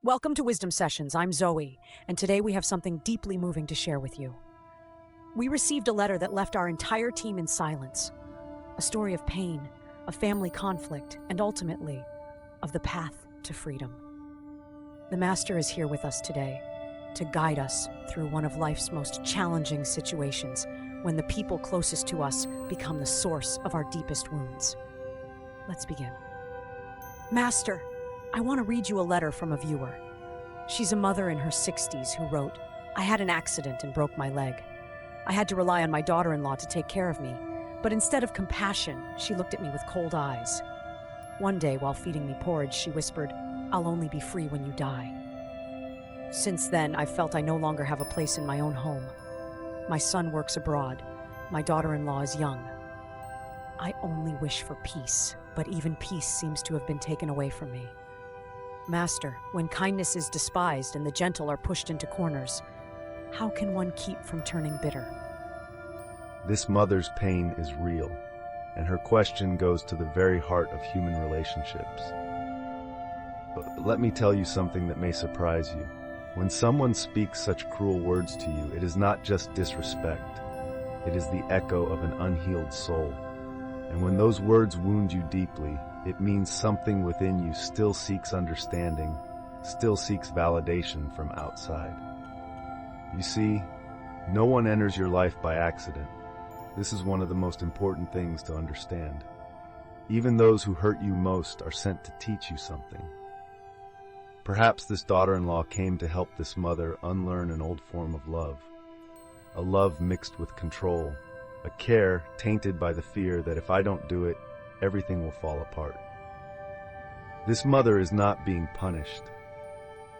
Welcome to Wisdom Sessions. I'm Zoe, and today we have something deeply moving to share with you. We received a letter that left our entire team in silence. A story of pain, of family conflict, and ultimately, of the path to freedom. The Master is here with us today to guide us through one of life's most challenging situations when the people closest to us become the source of our deepest wounds. Let's begin. Master, I want to read you a letter from a viewer. She's a mother in her 60s who wrote, "I had an accident and broke my leg. I had to rely on my daughter-in-law to take care of me, but instead of compassion, she looked at me with cold eyes. One day, while feeding me porridge, she whispered, 'I'll only be free when you die.' Since then, I've felt I no longer have a place in my own home. My son works abroad. My daughter-in-law is young. I only wish for peace, but even peace seems to have been taken away from me. Master, when kindness is despised and the gentle are pushed into corners, how can one keep from turning bitter?" This mother's pain is real, and her question goes to the very heart of human relationships. But let me tell you something that may surprise you. When someone speaks such cruel words to you, it is not just disrespect. It is the echo of an unhealed soul. And when those words wound you deeply, it means something within you still seeks understanding, still seeks validation from outside. You see, no one enters your life by accident. This is one of the most important things to understand. Even those who hurt you most are sent to teach you something. Perhaps this daughter-in-law came to help this mother unlearn an old form of love, a love mixed with control, a care tainted by the fear that if I don't do it, everything will fall apart. This mother is not being punished.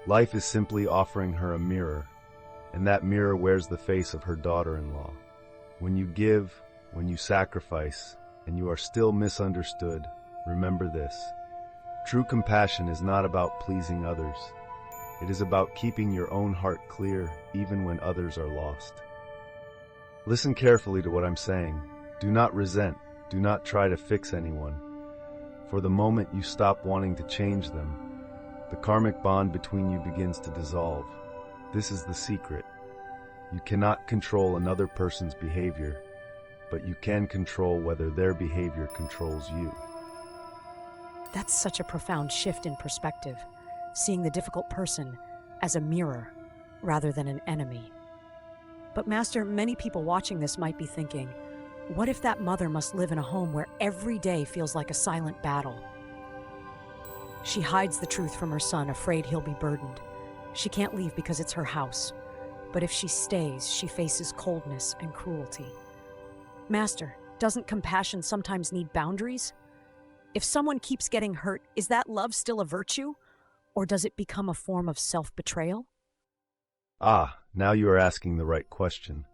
Life is simply offering her a mirror, and that mirror wears the face of her daughter-in-law. When you give, when you sacrifice, and you are still misunderstood, remember this. True compassion is not about pleasing others. It is about keeping your own heart clear even when others are lost. Listen carefully to what I'm saying. Do not resent. Do not try to fix anyone. For the moment you stop wanting to change them, the karmic bond between you begins to dissolve. This is the secret. You cannot control another person's behavior, but you can control whether their behavior controls you. That's such a profound shift in perspective, seeing the difficult person as a mirror rather than an enemy. But Master, many people watching this might be thinking, what if that mother must live in a home where every day feels like a silent battle? She hides the truth from her son, afraid he'll be burdened. She can't leave because it's her house. But if she stays, she faces coldness and cruelty. Master, doesn't compassion sometimes need boundaries? If someone keeps getting hurt, is that love still a virtue? Or does it become a form of self-betrayal? Now you are asking the right question.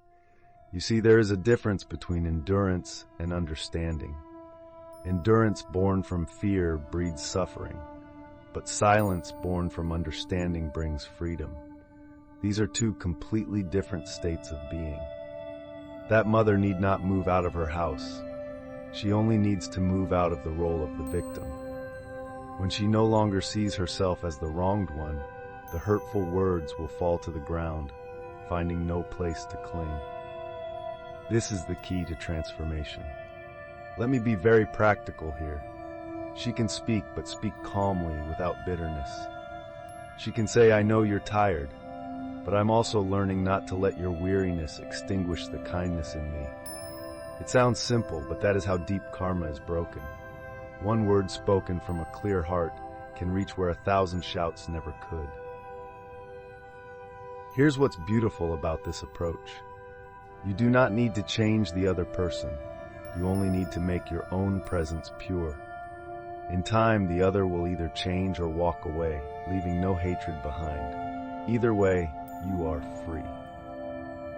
You see, there is a difference between endurance and understanding. Endurance born from fear breeds suffering, but silence born from understanding brings freedom. These are two completely different states of being. That mother need not move out of her house. She only needs to move out of the role of the victim. When she no longer sees herself as the wronged one, the hurtful words will fall to the ground, finding no place to cling. This is the key to transformation. Let me be very practical here. She can speak, but speak calmly without bitterness. She can say, "I know you're tired, but I'm also learning not to let your weariness extinguish the kindness in me." It sounds simple, but that is how deep karma is broken. One word spoken from a clear heart can reach where 1,000 shouts never could. Here's what's beautiful about this approach. You do not need to change the other person. You only need to make your own presence pure. In time, the other will either change or walk away, leaving no hatred behind. Either way, you are free.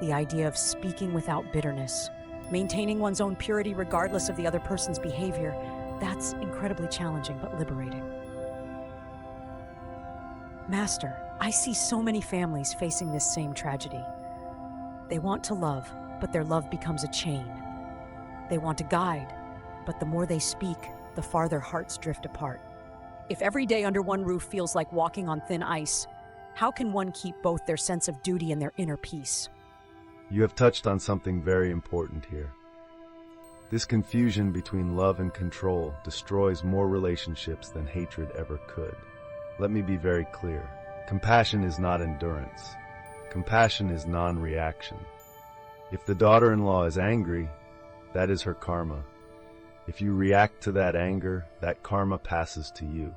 The idea of speaking without bitterness, maintaining one's own purity regardless of the other person's behavior, that's incredibly challenging but liberating. Master, I see so many families facing this same tragedy. They want to love, but their love becomes a chain. They want to guide, but the more they speak, the farther hearts drift apart. If every day under one roof feels like walking on thin ice, how can one keep both their sense of duty and their inner peace? You have touched on something very important here. This confusion between love and control destroys more relationships than hatred ever could. Let me be very clear. Compassion is not endurance. Compassion is non-reaction. If the daughter-in-law is angry, that is her karma. If you react to that anger, that karma passes to you.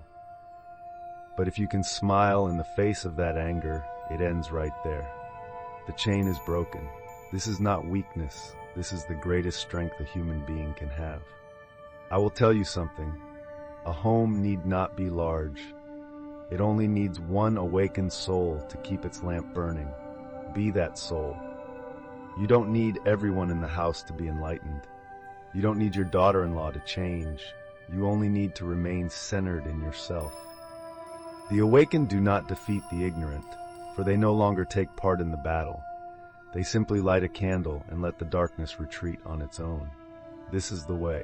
But if you can smile in the face of that anger, it ends right there. The chain is broken. This is not weakness. This is the greatest strength a human being can have. I will tell you something. A home need not be large. It only needs one awakened soul to keep its lamp burning. Be that soul. You don't need everyone in the house to be enlightened. You don't need your daughter-in-law to change. You only need to remain centered in yourself. The awakened do not defeat the ignorant, for they no longer take part in the battle. They simply light a candle and let the darkness retreat on its own. This is the way.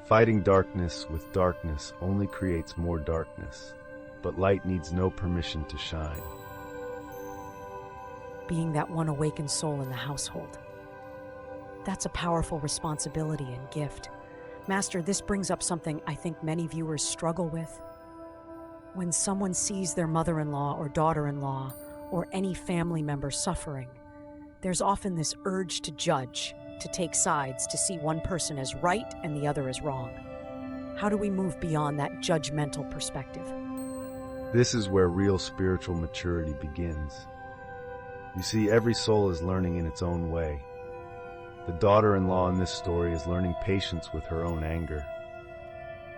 Fighting darkness with darkness only creates more darkness, but light needs no permission to shine. Being that one awakened soul in the household. That's a powerful responsibility and gift. Master, this brings up something I think many viewers struggle with. When someone sees their mother-in-law or daughter-in-law or any family member suffering, there's often this urge to judge, to take sides, to see one person as right and the other as wrong. How do we move beyond that judgmental perspective? This is where real spiritual maturity begins. You see, every soul is learning in its own way. The daughter-in-law in this story is learning patience with her own anger.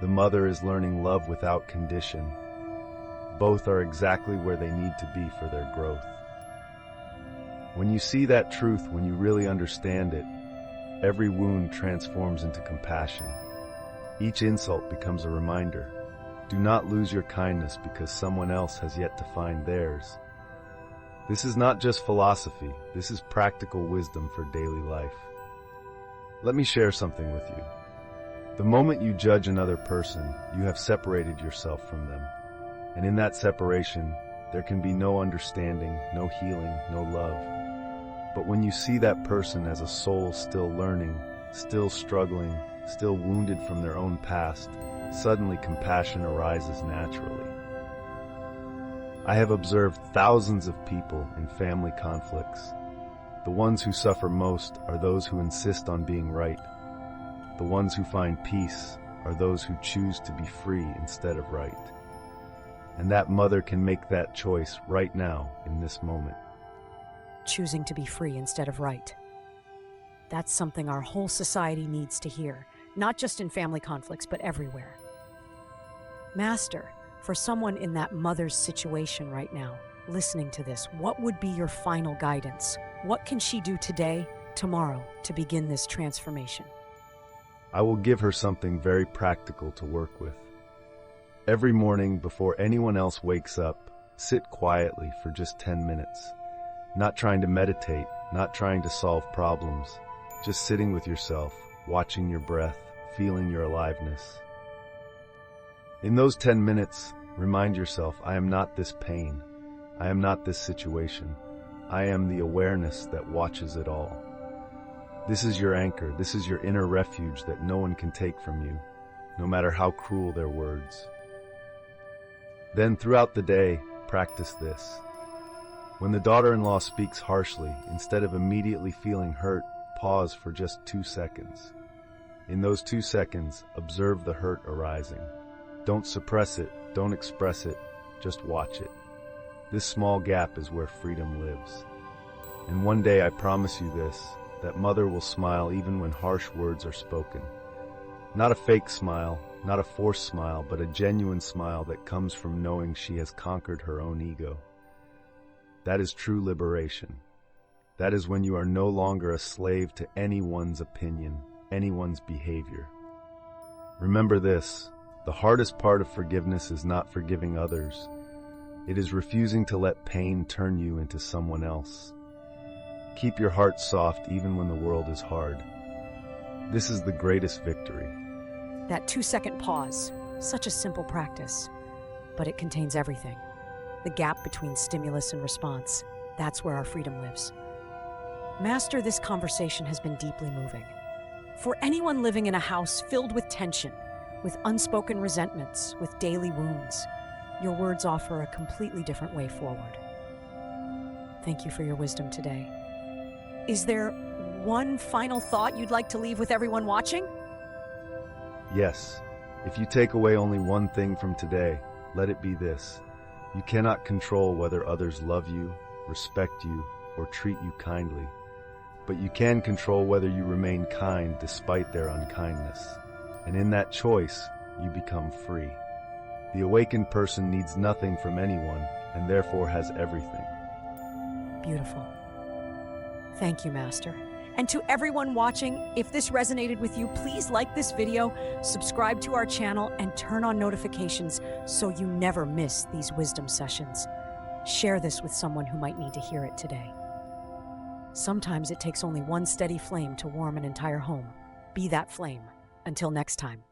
The mother is learning love without condition. Both are exactly where they need to be for their growth. When you see that truth, when you really understand it, every wound transforms into compassion. Each insult becomes a reminder. Do not lose your kindness because someone else has yet to find theirs. This is not just philosophy, this is practical wisdom for daily life. Let me share something with you. The moment you judge another person, you have separated yourself from them. And in that separation, there can be no understanding, no healing, no love. But when you see that person as a soul still learning, still struggling, still wounded from their own past, suddenly compassion arises naturally. I have observed thousands of people in family conflicts. The ones who suffer most are those who insist on being right. The ones who find peace are those who choose to be free instead of right. And that mother can make that choice right now in this moment. Choosing to be free instead of right. That's something our whole society needs to hear, not just in family conflicts, but everywhere. Master, for someone in that mother's situation right now, listening to this, what would be your final guidance? What can she do today, tomorrow, to begin this transformation? I will give her something very practical to work with. Every morning before anyone else wakes up, sit quietly for just 10 minutes. Not trying to meditate, not trying to solve problems, just sitting with yourself, watching your breath, feeling your aliveness. In those 10 minutes, remind yourself, I am not this pain. I am not this situation. I am the awareness that watches it all. This is your anchor. This is your inner refuge that no one can take from you, no matter how cruel their words. Then throughout the day, practice this. When the daughter-in-law speaks harshly, instead of immediately feeling hurt, pause for just 2 seconds. In those 2 seconds, observe the hurt arising. Don't suppress it, don't express it, just watch it. This small gap is where freedom lives. And one day, I promise you this, that mother will smile even when harsh words are spoken. Not a fake smile, not a forced smile, but a genuine smile that comes from knowing she has conquered her own ego. That is true liberation. That is when you are no longer a slave to anyone's opinion, anyone's behavior. Remember this, the hardest part of forgiveness is not forgiving others. It is refusing to let pain turn you into someone else. Keep your heart soft even when the world is hard. This is the greatest victory. That 2-second pause, Such a simple practice, but it contains everything. The gap between stimulus and response, that's where our freedom lives. Master, this conversation has been deeply moving. For anyone living in a house filled with tension, with unspoken resentments, with daily wounds, your words offer a completely different way forward. Thank you for your wisdom today. Is there one final thought you'd like to leave with everyone watching? Yes, if you take away only one thing from today, let it be this. You cannot control whether others love you, respect you, or treat you kindly. But you can control whether you remain kind despite their unkindness. And in that choice, you become free. The awakened person needs nothing from anyone and therefore has everything. Beautiful. Thank you, Master. And to everyone watching, if this resonated with you, please like this video, subscribe to our channel, and turn on notifications so you never miss these wisdom sessions. Share this with someone who might need to hear it today. Sometimes it takes only one steady flame to warm an entire home. Be that flame. Until next time.